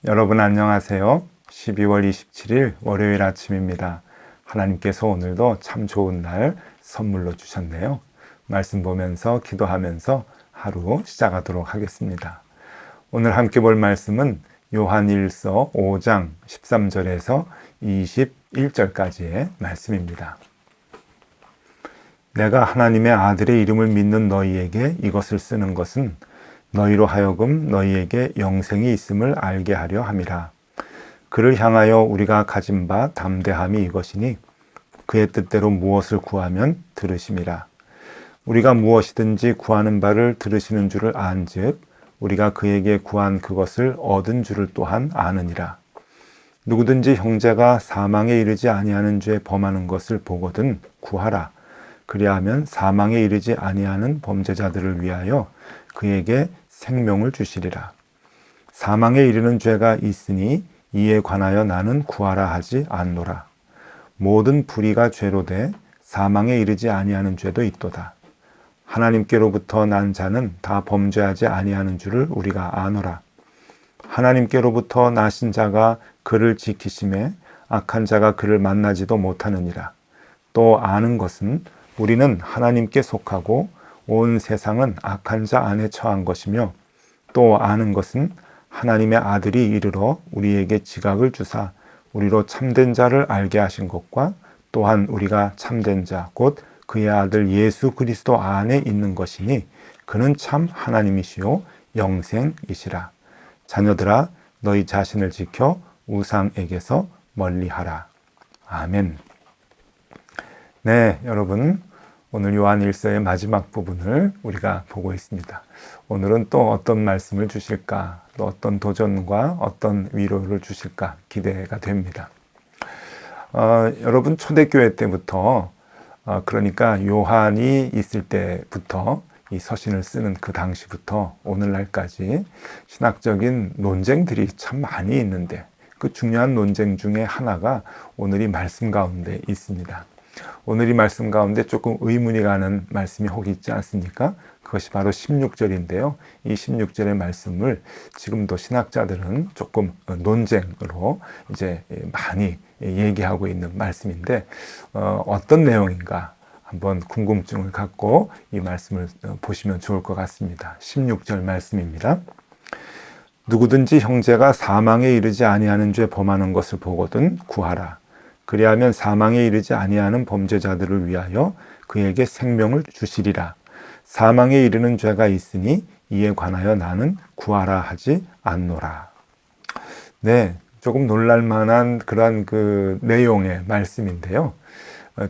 여러분 안녕하세요. 12월 27일 월요일 아침입니다. 하나님께서 오늘도 참 좋은 날 선물로 주셨네요. 말씀 보면서 기도하면서 하루 시작하도록 하겠습니다. 오늘 함께 볼 말씀은 요한일서 5장 13절에서 21절까지의 말씀입니다. 내가 하나님의 아들의 이름을 믿는 너희에게 이것을 쓰는 것은 너희로 하여금 너희에게 영생이 있음을 알게 하려 함이라. 그를 향하여 우리가 가진 바 담대함이 이것이니 그의 뜻대로 무엇을 구하면 들으심이라. 우리가 무엇이든지 구하는 바를 들으시는 줄을 안즉 우리가 그에게 구한 그것을 얻은 줄을 또한 아느니라. 누구든지 형제가 사망에 이르지 아니하는 죄 범하는 것을 보거든 구하라. 그리하면 사망에 이르지 아니하는 범죄자들을 위하여 그에게 생명을 주시리라. 사망에 이르는 죄가 있으니 이에 관하여 나는 구하라 하지 않노라. 모든 불의가 죄로 돼 사망에 이르지 아니하는 죄도 있도다. 하나님께로부터 난 자는 다 범죄하지 아니하는 줄을 우리가 아노라. 하나님께로부터 나신 자가 그를 지키심에 악한 자가 그를 만나지도 못하느니라. 또 아는 것은 우리는 하나님께 속하고 온 세상은 악한 자 안에 처한 것이며 또 아는 것은 하나님의 아들이 이르러 우리에게 지각을 주사 우리로 참된 자를 알게 하신 것과 또한 우리가 참된 자 곧 그의 아들 예수 그리스도 안에 있는 것이니 그는 참 하나님이시요 영생이시라. 자녀들아 너희 자신을 지켜 우상에게서 멀리하라. 아멘. 네, 여러분 오늘 요한일서의 마지막 부분을 우리가 보고 있습니다. 오늘은 또 어떤 말씀을 주실까, 또 어떤 도전과 어떤 위로를 주실까 기대가 됩니다. 여러분 초대교회 때부터 그러니까 요한이 있을 때부터 이 서신을 쓰는 그 당시부터 오늘날까지 신학적인 논쟁들이 참 많이 있는데 그 중요한 논쟁 중에 하나가 오늘 이 말씀 가운데 있습니다. 오늘 이 말씀 가운데 조금 의문이 가는 말씀이 혹 있지 않습니까? 그것이 바로 16절인데요. 이 16절의 말씀을 지금도 신학자들은 조금 논쟁으로 이제 많이 얘기하고 있는 말씀인데 어떤 내용인가 한번 궁금증을 갖고 이 말씀을 보시면 좋을 것 같습니다. 16절 말씀입니다. 누구든지 형제가 사망에 이르지 아니하는 죄 범하는 것을 보거든 구하라. 그리하면 사망에 이르지 아니하는 범죄자들을 위하여 그에게 생명을 주시리라. 사망에 이르는 죄가 있으니 이에 관하여 나는 구하라 하지 않노라. 네, 조금 놀랄만한 그런 그 내용의 말씀인데요.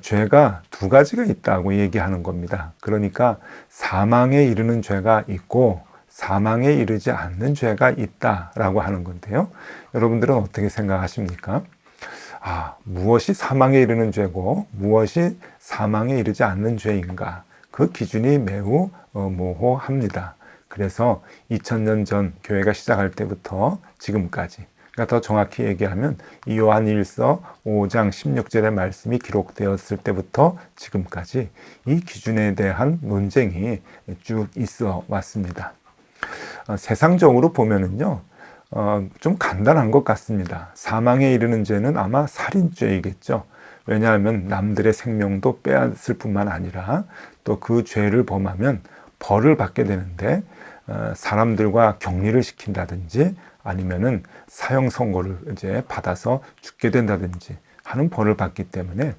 죄가 두 가지가 있다고 얘기하는 겁니다. 그러니까 사망에 이르는 죄가 있고 사망에 이르지 않는 죄가 있다라고 하는 건데요. 여러분들은 어떻게 생각하십니까? 무엇이 사망에 이르는 죄고 무엇이 사망에 이르지 않는 죄인가? 그 기준이 매우 모호합니다. 그래서 2000년 전 교회가 시작할 때부터 지금까지, 그러니까 더 정확히 얘기하면 이 요한일서 5장 16절의 말씀이 기록되었을 때부터 지금까지 이 기준에 대한 논쟁이 쭉 있어 왔습니다. 세상적으로 보면은요, 좀 간단한 것 같습니다. 사망에 이르는 죄는 아마 살인죄이겠죠. 왜냐하면 남들의 생명도 빼앗을 뿐만 아니라 또 그 죄를 범하면 벌을 받게 되는데 사람들과 격리를 시킨다든지 아니면은 사형 선고를 이제 받아서 죽게 된다든지 하는 벌을 받기 때문에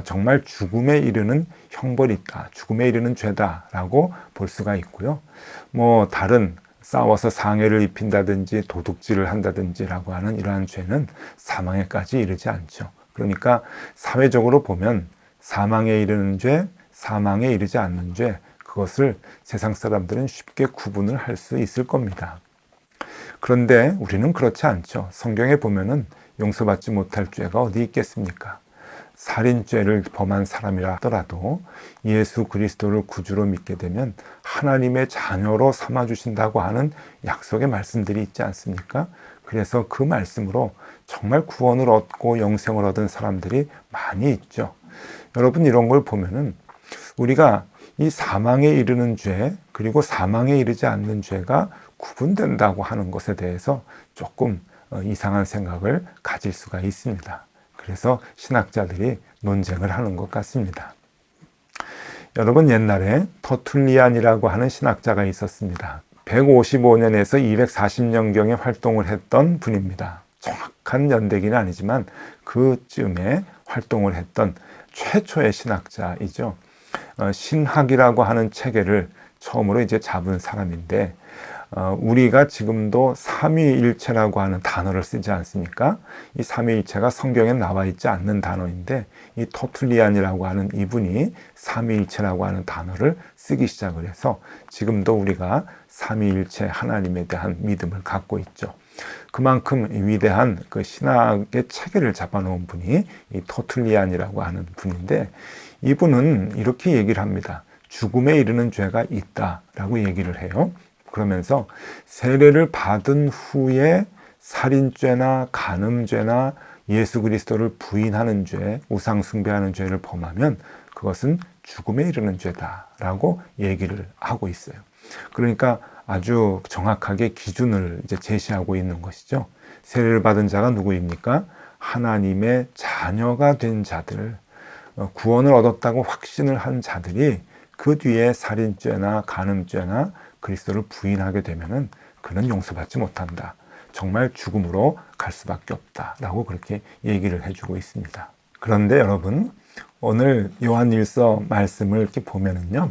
정말 죽음에 이르는 형벌이 있다, 죽음에 이르는 죄다라고 볼 수가 있고요. 뭐 다른 싸워서 상해를 입힌다든지 도둑질을 한다든지라고 하는 이러한 죄는 사망에까지 이르지 않죠. 그러니까 사회적으로 보면 사망에 이르는 죄, 사망에 이르지 않는 죄, 그것을 세상 사람들은 쉽게 구분을 할 수 있을 겁니다. 그런데 우리는 그렇지 않죠. 성경에 보면은 용서받지 못할 죄가 어디 있겠습니까? 살인죄를 범한 사람이라 하더라도 예수 그리스도를 구주로 믿게 되면 하나님의 자녀로 삼아주신다고 하는 약속의 말씀들이 있지 않습니까? 그래서 그 말씀으로 정말 구원을 얻고 영생을 얻은 사람들이 많이 있죠. 여러분, 이런 걸 보면은 우리가 이 사망에 이르는 죄, 그리고 사망에 이르지 않는 죄가 구분된다고 하는 것에 대해서 조금 이상한 생각을 가질 수가 있습니다. 그래서 신학자들이 논쟁을 하는 것 같습니다. 여러분, 옛날에 터툴리안이라고 하는 신학자가 있었습니다. 155년에서 240년경에 활동을 했던 분입니다. 정확한 연대기는 아니지만 그쯤에 활동을 했던 최초의 신학자이죠. 신학이라고 하는 체계를 처음으로 이제 잡은 사람인데, 우리가 지금도 삼위일체라고 하는 단어를 쓰지 않습니까? 이 삼위일체가 성경에 나와 있지 않는 단어인데, 이 터툴리안이라고 하는 이분이 삼위일체라고 하는 단어를 쓰기 시작을 해서 지금도 우리가 삼위일체 하나님에 대한 믿음을 갖고 있죠. 그만큼 위대한 그 신학의 체계를 잡아놓은 분이 이 터툴리안이라고 하는 분인데, 이분은 이렇게 얘기를 합니다. 죽음에 이르는 죄가 있다라고 얘기를 해요. 그러면서 세례를 받은 후에 살인죄나 간음죄나 예수 그리스도를 부인하는 죄, 우상 숭배하는 죄를 범하면 그것은 죽음에 이르는 죄다라고 얘기를 하고 있어요. 그러니까 아주 정확하게 기준을 이제 제시하고 있는 것이죠. 세례를 받은 자가 누구입니까? 하나님의 자녀가 된 자들, 구원을 얻었다고 확신을 한 자들이 그 뒤에 살인죄나 간음죄나 그리스도를 부인하게 되면은 그는 용서받지 못한다. 정말 죽음으로 갈 수밖에 없다라고 그렇게 얘기를 해주고 있습니다. 그런데 여러분, 오늘 요한일서 말씀을 이렇게 보면은요,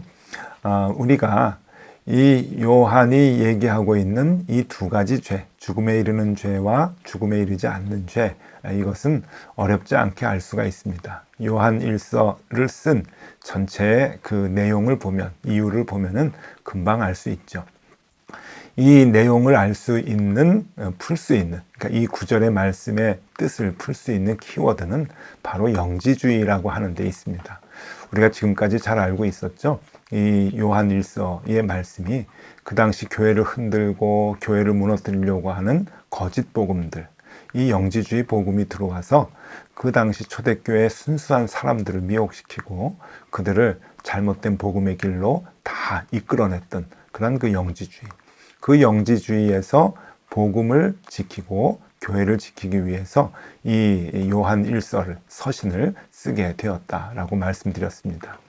우리가 이 요한이 얘기하고 있는 이 두 가지 죄, 죽음에 이르는 죄와 죽음에 이르지 않는 죄, 이것은 어렵지 않게 알 수가 있습니다. 요한일서를 쓴 전체의 그 내용을 보면, 이유를 보면은 금방 알 수 있죠. 이 내용을 알 수 있는, 풀 수 있는, 그러니까 이 구절의 말씀의 뜻을 풀 수 있는 키워드는 바로 영지주의라고 하는 데 있습니다. 우리가 지금까지 잘 알고 있었죠. 이 요한일서의 말씀이 그 당시 교회를 흔들고 교회를 무너뜨리려고 하는 거짓 복음들, 이 영지주의 복음이 들어와서 그 당시 초대교회의 순수한 사람들을 미혹시키고 그들을 잘못된 복음의 길로 다 이끌어냈던 그런 그 영지주의. 그 영지주의에서 복음을 지키고 교회를 지키기 위해서 이 요한 일서를, 서신을 쓰게 되었다라고 말씀드렸습니다.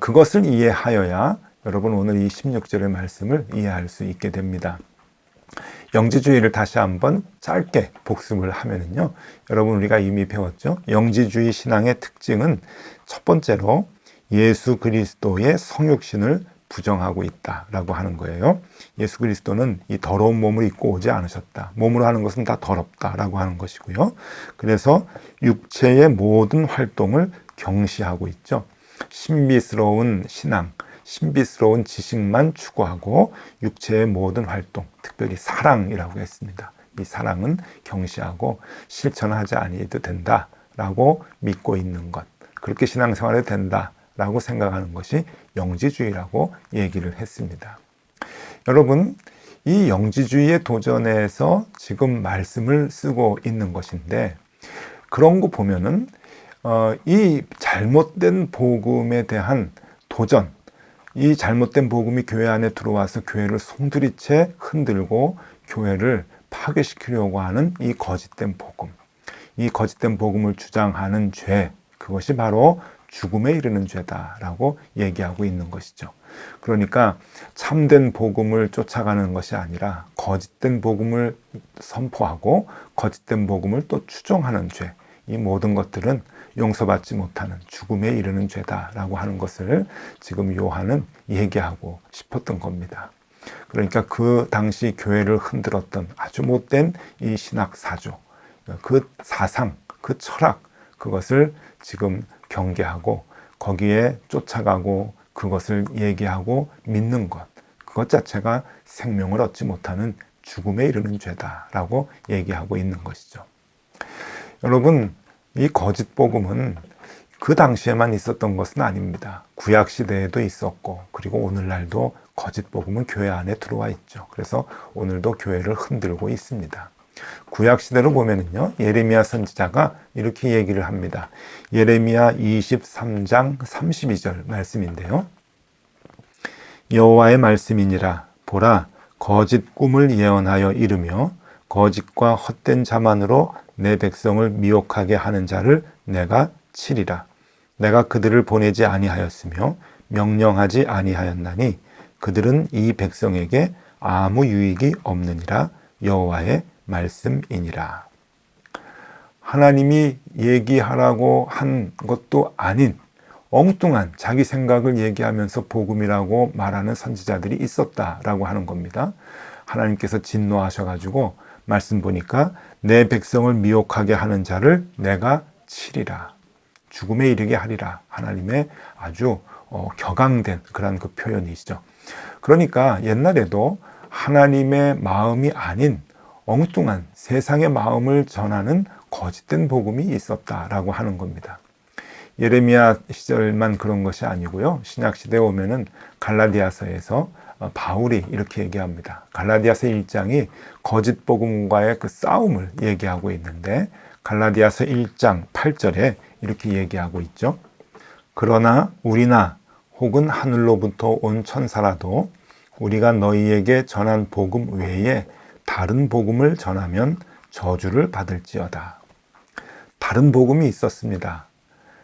그것을 이해하여야 여러분 오늘 이 16절의 말씀을 이해할 수 있게 됩니다. 영지주의를 다시 한번 짧게 복습을 하면은요, 여러분 우리가 이미 배웠죠. 영지주의 신앙의 특징은 첫 번째로 예수 그리스도의 성육신을 부정하고 있다라고 하는 거예요. 예수 그리스도는 이 더러운 몸을 입고 오지 않으셨다. 몸으로 하는 것은 다 더럽다라고 하는 것이고요. 그래서 육체의 모든 활동을 경시하고 있죠. 신비스러운 신앙, 신비스러운 지식만 추구하고 육체의 모든 활동, 특별히 사랑이라고 했습니다. 이 사랑은 경시하고 실천하지 아니해도 된다라고 믿고 있는 것, 그렇게 신앙생활이 된다라고 생각하는 것이 영지주의라고 얘기를 했습니다. 여러분, 이 영지주의의 도전에서 지금 말씀을 쓰고 있는 것인데, 그런 거 보면은 이 잘못된 복음에 대한 도전, 이 잘못된 복음이 교회 안에 들어와서 교회를 송두리째 흔들고 교회를 파괴시키려고 하는 이 거짓된 복음, 이 거짓된 복음을 주장하는 죄, 그것이 바로 죽음에 이르는 죄다라고 얘기하고 있는 것이죠. 그러니까 참된 복음을 쫓아가는 것이 아니라 거짓된 복음을 선포하고 거짓된 복음을 또 추종하는 죄, 이 모든 것들은 용서받지 못하는 죽음에 이르는 죄다라고 하는 것을 지금 요한은 얘기하고 싶었던 겁니다. 그러니까 그 당시 교회를 흔들었던 아주 못된 이 신학 사조, 그 사상, 그 철학, 그것을 지금 경계하고 거기에 쫓아가고 그것을 얘기하고 믿는 것, 그것 자체가 생명을 얻지 못하는 죽음에 이르는 죄다라고 얘기하고 있는 것이죠. 여러분, 이 거짓 복음은 그 당시에만 있었던 것은 아닙니다. 구약 시대에도 있었고, 그리고 오늘날도 거짓 복음은 교회 안에 들어와 있죠. 그래서 오늘도 교회를 흔들고 있습니다. 구약 시대로 보면은요, 예레미야 선지자가 이렇게 얘기를 합니다. 예레미야 23장 32절 말씀인데요. 여호와의 말씀이니라. 보라, 거짓 꿈을 예언하여 이르며 거짓과 헛된 자만으로 내 백성을 미혹하게 하는 자를 내가 치리라. 내가 그들을 보내지 아니하였으며 명령하지 아니하였나니 그들은 이 백성에게 아무 유익이 없느니라. 여호와의 말씀이니라. 하나님이 얘기하라고 한 것도 아닌 엉뚱한 자기 생각을 얘기하면서 복음이라고 말하는 선지자들이 있었다라고 하는 겁니다. 하나님께서 진노하셔가지고 말씀 보니까 내 백성을 미혹하게 하는 자를 내가 치리라. 죽음에 이르게 하리라. 하나님의 아주 격앙된 그런 그 표현이시죠. 그러니까 옛날에도 하나님의 마음이 아닌 엉뚱한 세상의 마음을 전하는 거짓된 복음이 있었다라고 하는 겁니다. 예레미야 시절만 그런 것이 아니고요. 신약 시대에 오면은 갈라디아서에서 바울이 이렇게 얘기합니다. 갈라디아서 1장이 거짓 복음과의 그 싸움을 얘기하고 있는데 갈라디아서 1장 8절에 이렇게 얘기하고 있죠. 그러나 우리나 혹은 하늘로부터 온 천사라도 우리가 너희에게 전한 복음 외에 다른 복음을 전하면 저주를 받을지어다. 다른 복음이 있었습니다.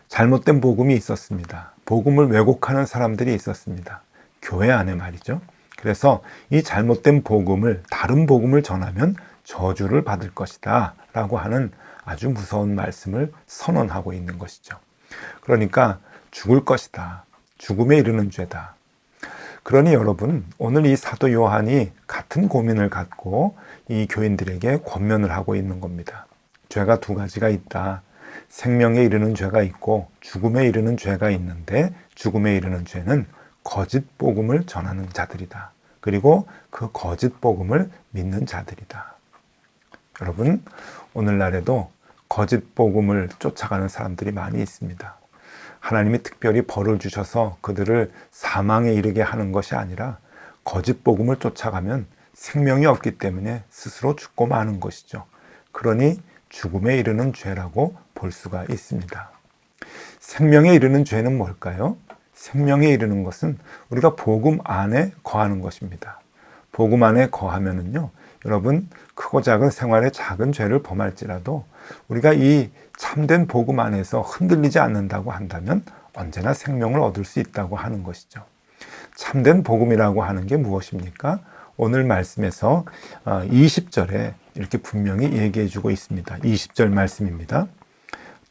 잘못된 복음이 있었습니다. 복음을 왜곡하는 사람들이 있었습니다. 교회 안에 말이죠. 그래서 이 잘못된 복음을, 다른 복음을 전하면 저주를 받을 것이다 라고 하는 아주 무서운 말씀을 선언하고 있는 것이죠. 그러니까 죽을 것이다. 죽음에 이르는 죄다. 그러니 여러분, 오늘 이 사도 요한이 같은 고민을 갖고 이 교인들에게 권면을 하고 있는 겁니다. 죄가 두 가지가 있다. 생명에 이르는 죄가 있고 죽음에 이르는 죄가 있는데 죽음에 이르는 죄는 거짓 복음을 전하는 자들이다. 그리고 그 거짓 복음을 믿는 자들이다. 여러분, 오늘날에도 거짓 복음을 쫓아가는 사람들이 많이 있습니다. 하나님이 특별히 벌을 주셔서 그들을 사망에 이르게 하는 것이 아니라 거짓 복음을 쫓아가면 생명이 없기 때문에 스스로 죽고 마는 것이죠. 그러니 죽음에 이르는 죄라고 볼 수가 있습니다. 생명에 이르는 죄는 뭘까요? 생명에 이르는 것은 우리가 복음 안에 거하는 것입니다. 복음 안에 거하면은요, 여러분, 크고 작은 생활의 작은 죄를 범할지라도 우리가 이 참된 복음 안에서 흔들리지 않는다고 한다면 언제나 생명을 얻을 수 있다고 하는 것이죠. 참된 복음이라고 하는 게 무엇입니까? 오늘 말씀에서 20절에 이렇게 분명히 얘기해 주고 있습니다. 20절 말씀입니다.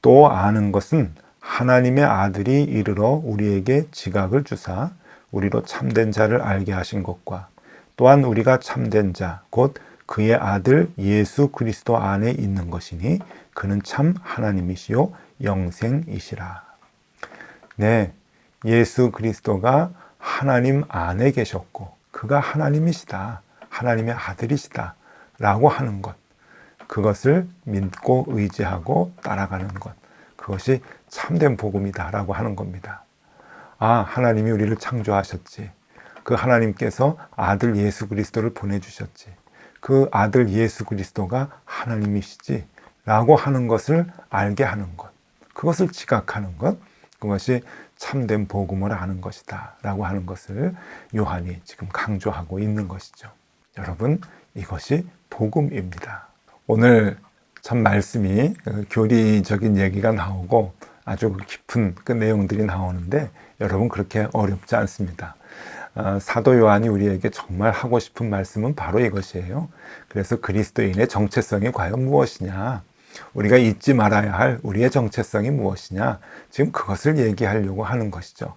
또 아는 것은 하나님의 아들이 이르러 우리에게 지각을 주사 우리로 참된 자를 알게 하신 것과 또한 우리가 참된 자, 곧 그의 아들 예수 그리스도 안에 있는 것이니 그는 참 하나님이시요 영생이시라. 네, 예수 그리스도가 하나님 안에 계셨고 그가 하나님이시다, 하나님의 아들이시다 라고 하는 것, 그것을 믿고 의지하고 따라가는 것, 그것이 참된 복음이다 라고 하는 겁니다. 아, 하나님이 우리를 창조하셨지. 그 하나님께서 아들 예수 그리스도를 보내주셨지. 그 아들 예수 그리스도가 하나님이시지 라고 하는 것을 알게 하는 것, 그것을 지각하는 것, 그것이 참된 복음을 아는 것이다 라고 하는 것을 요한이 지금 강조하고 있는 것이죠. 여러분, 이것이 복음입니다. 오늘 참 말씀이 교리적인 얘기가 나오고 아주 깊은 그 내용들이 나오는데 여러분, 그렇게 어렵지 않습니다. 사도 요한이 우리에게 정말 하고 싶은 말씀은 바로 이것이에요. 그래서 그리스도인의 정체성이 과연 무엇이냐, 우리가 잊지 말아야 할 우리의 정체성이 무엇이냐, 지금 그것을 얘기하려고 하는 것이죠.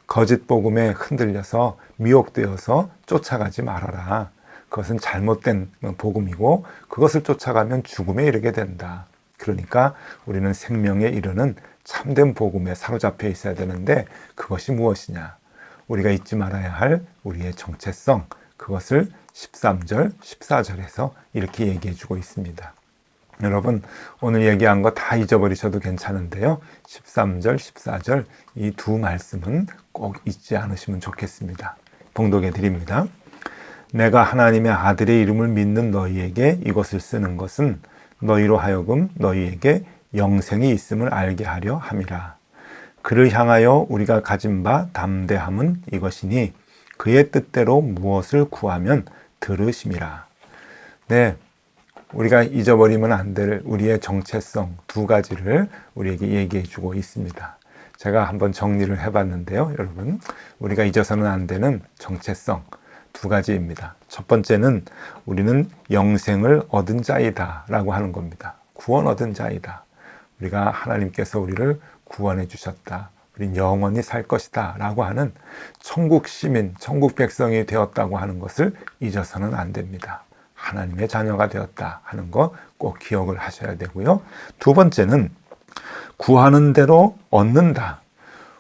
거짓 복음에 흔들려서 미혹되어서 쫓아가지 말아라. 그것은 잘못된 복음이고 그것을 쫓아가면 죽음에 이르게 된다. 그러니까 우리는 생명에 이르는 참된 복음에 사로잡혀 있어야 되는데 그것이 무엇이냐, 우리가 잊지 말아야 할 우리의 정체성, 그것을 13절, 14절에서 이렇게 얘기해 주고 있습니다. 여러분, 오늘 얘기한 거 다 잊어버리셔도 괜찮은데요. 13절, 14절 이 두 말씀은 꼭 잊지 않으시면 좋겠습니다. 봉독해 드립니다. 내가 하나님의 아들의 이름을 믿는 너희에게 이것을 쓰는 것은 너희로 하여금 너희에게 영생이 있음을 알게 하려 함이라. 그를 향하여 우리가 가진 바 담대함은 이것이니 그의 뜻대로 무엇을 구하면 들으심이라. 네, 우리가 잊어버리면 안 될 우리의 정체성 두 가지를 우리에게 얘기해 주고 있습니다. 제가 한번 정리를 해봤는데요. 여러분, 우리가 잊어서는 안 되는 정체성 두 가지입니다. 첫 번째는 우리는 영생을 얻은 자이다 라고 하는 겁니다. 구원 얻은 자이다. 우리가 하나님께서 우리를 구원해 주셨다. 우린 영원히 살 것이다 라고 하는 천국 시민, 천국 백성이 되었다고 하는 것을 잊어서는 안 됩니다. 하나님의 자녀가 되었다 하는 거 꼭 기억을 하셔야 되고요. 두 번째는 구하는 대로 얻는다.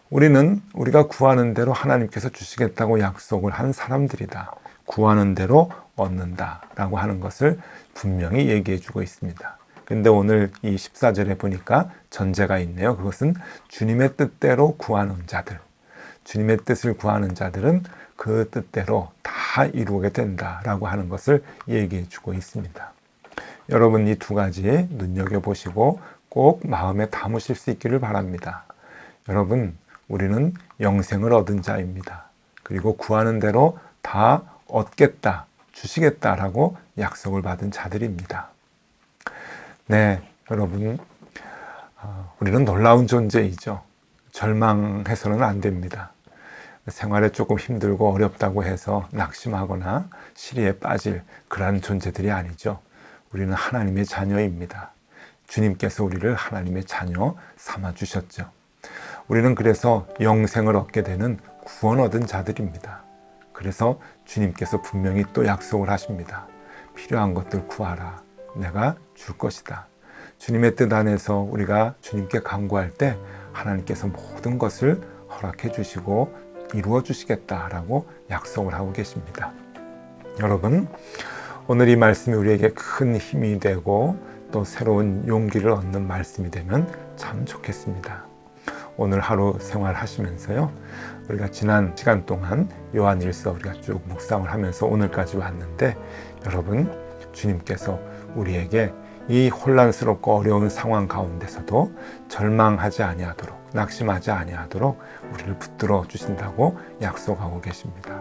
우리는 우리가 구하는 대로 하나님께서 주시겠다고 약속을 한 사람들이다. 구하는 대로 얻는다 라고 하는 것을 분명히 얘기해 주고 있습니다. 근데 오늘 이 14절에 보니까 전제가 있네요. 그것은 주님의 뜻대로 구하는 자들. 주님의 뜻을 구하는 자들은 그 뜻대로 다 이루게 된다라고 하는 것을 얘기해 주고 있습니다. 여러분 이 두 가지 눈여겨보시고 꼭 마음에 담으실 수 있기를 바랍니다. 여러분, 우리는 영생을 얻은 자입니다. 그리고 구하는 대로 다 얻겠다, 주시겠다라고 약속을 받은 자들입니다. 네, 여러분, 우리는 놀라운 존재이죠. 절망해서는 안 됩니다. 생활에 조금 힘들고 어렵다고 해서 낙심하거나 시리에 빠질 그러한 존재들이 아니죠. 우리는 하나님의 자녀입니다. 주님께서 우리를 하나님의 자녀 삼아 주셨죠. 우리는 그래서 영생을 얻게 되는 구원 얻은 자들입니다. 그래서 주님께서 분명히 또 약속을 하십니다. 필요한 것들 구하라. 내가 줄 것이다. 주님의 뜻 안에서 우리가 주님께 간구할 때 하나님께서 모든 것을 허락해 주시고 이루어 주시겠다라고 약속을 하고 계십니다. 여러분, 오늘 이 말씀이 우리에게 큰 힘이 되고 또 새로운 용기를 얻는 말씀이 되면 참 좋겠습니다. 오늘 하루 생활하시면서요, 우리가 지난 시간 동안 요한일서 우리가 쭉 묵상을 하면서 오늘까지 왔는데, 여러분, 주님께서 우리에게 이 혼란스럽고 어려운 상황 가운데서도 절망하지 아니하도록, 낙심하지 아니하도록 우리를 붙들어 주신다고 약속하고 계십니다.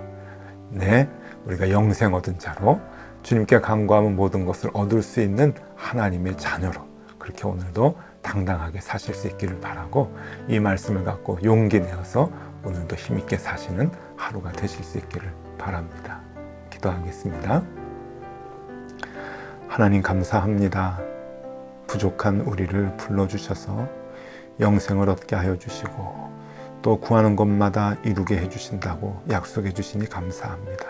네, 우리가 영생 얻은 자로 주님께 간구하면 모든 것을 얻을 수 있는 하나님의 자녀로 그렇게 오늘도 당당하게 사실 수 있기를 바라고, 이 말씀을 갖고 용기 내어서 오늘도 힘있게 사시는 하루가 되실 수 있기를 바랍니다. 기도하겠습니다. 하나님 감사합니다. 부족한 우리를 불러주셔서 영생을 얻게 하여 주시고 또 구하는 것마다 이루게 해주신다고 약속해 주시니 감사합니다.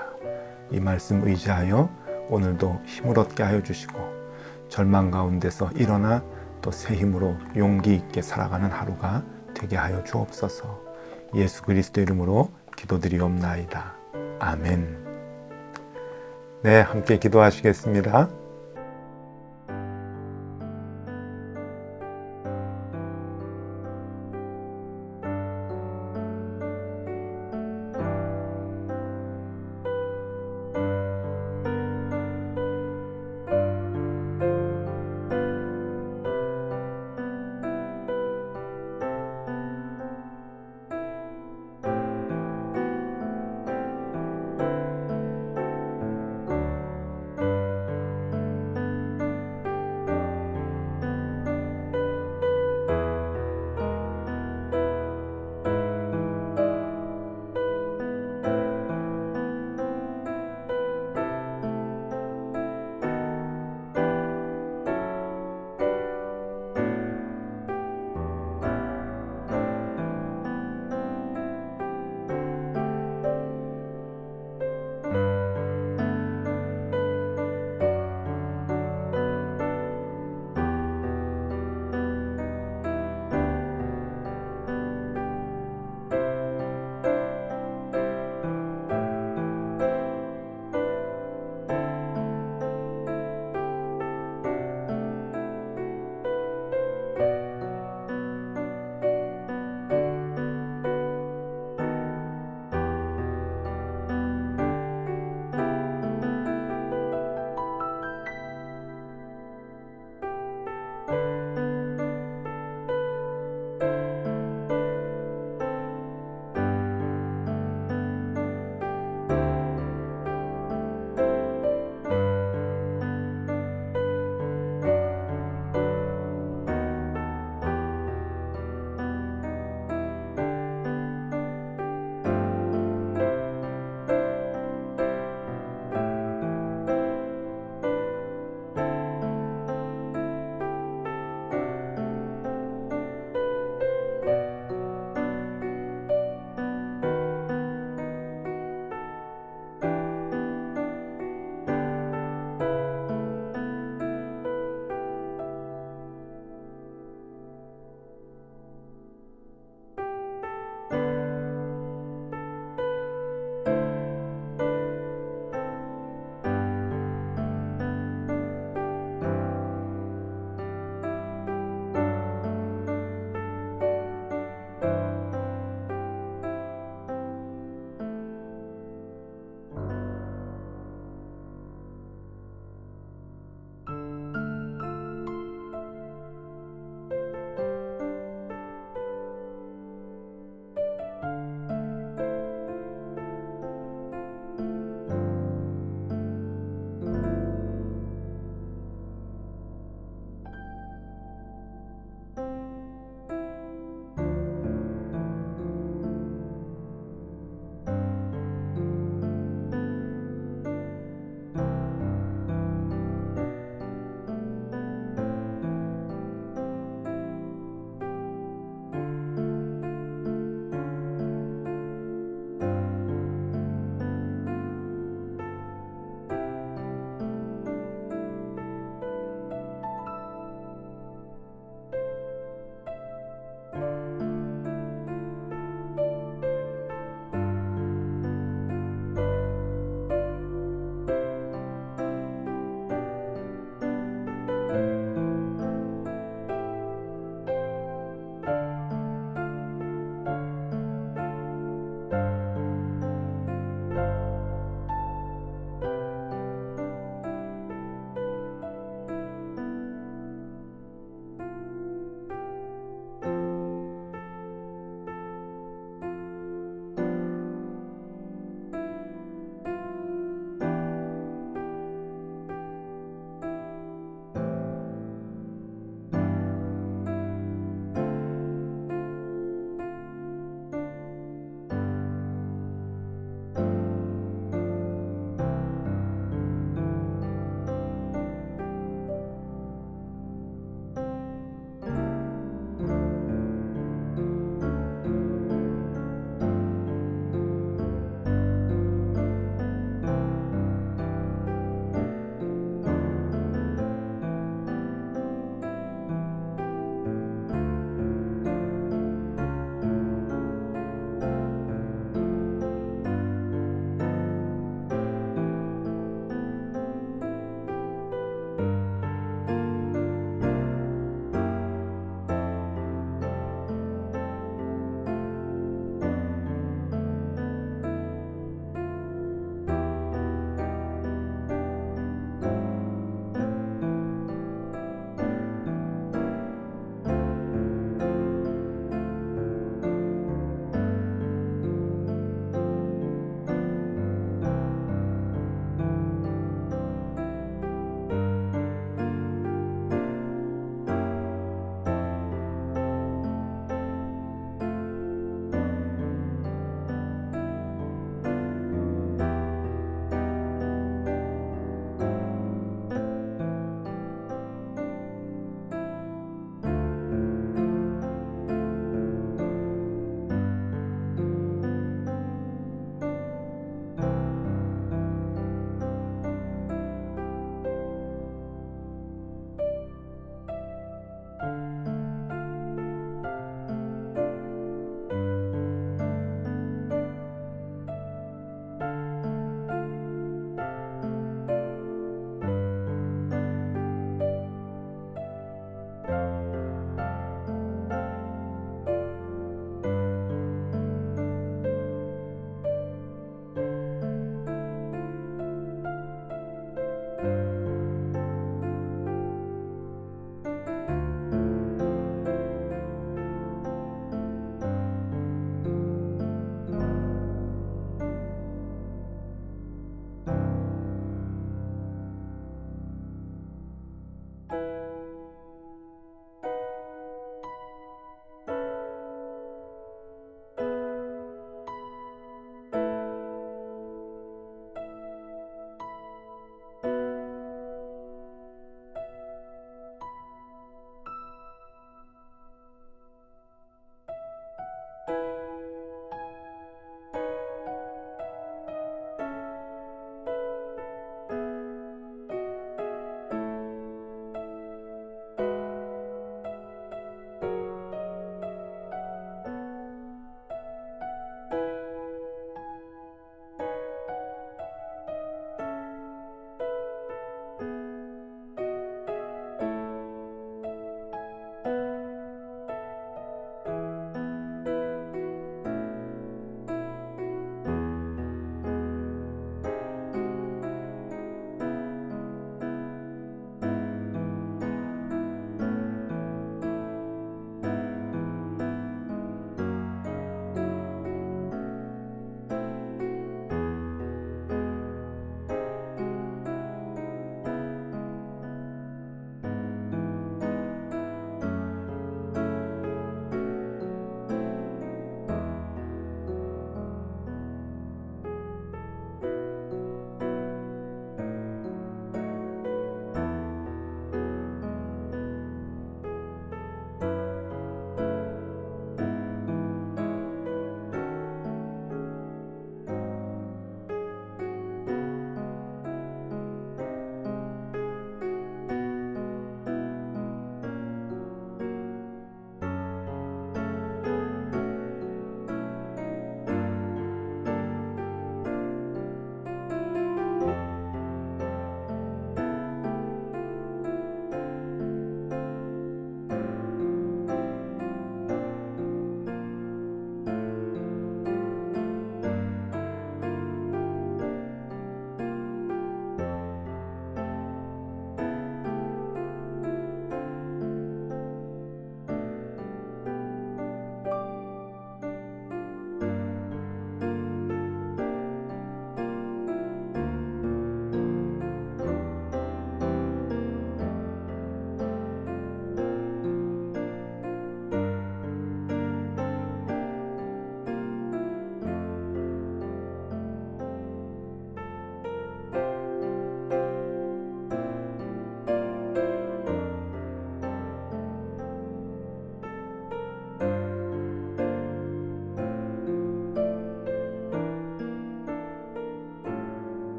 이 말씀 의지하여 오늘도 힘을 얻게 하여 주시고 절망 가운데서 일어나 또 새 힘으로 용기 있게 살아가는 하루가 되게 하여 주옵소서. 예수 그리스도 이름으로 기도드리옵나이다. 아멘. 네, 함께 기도하시겠습니다.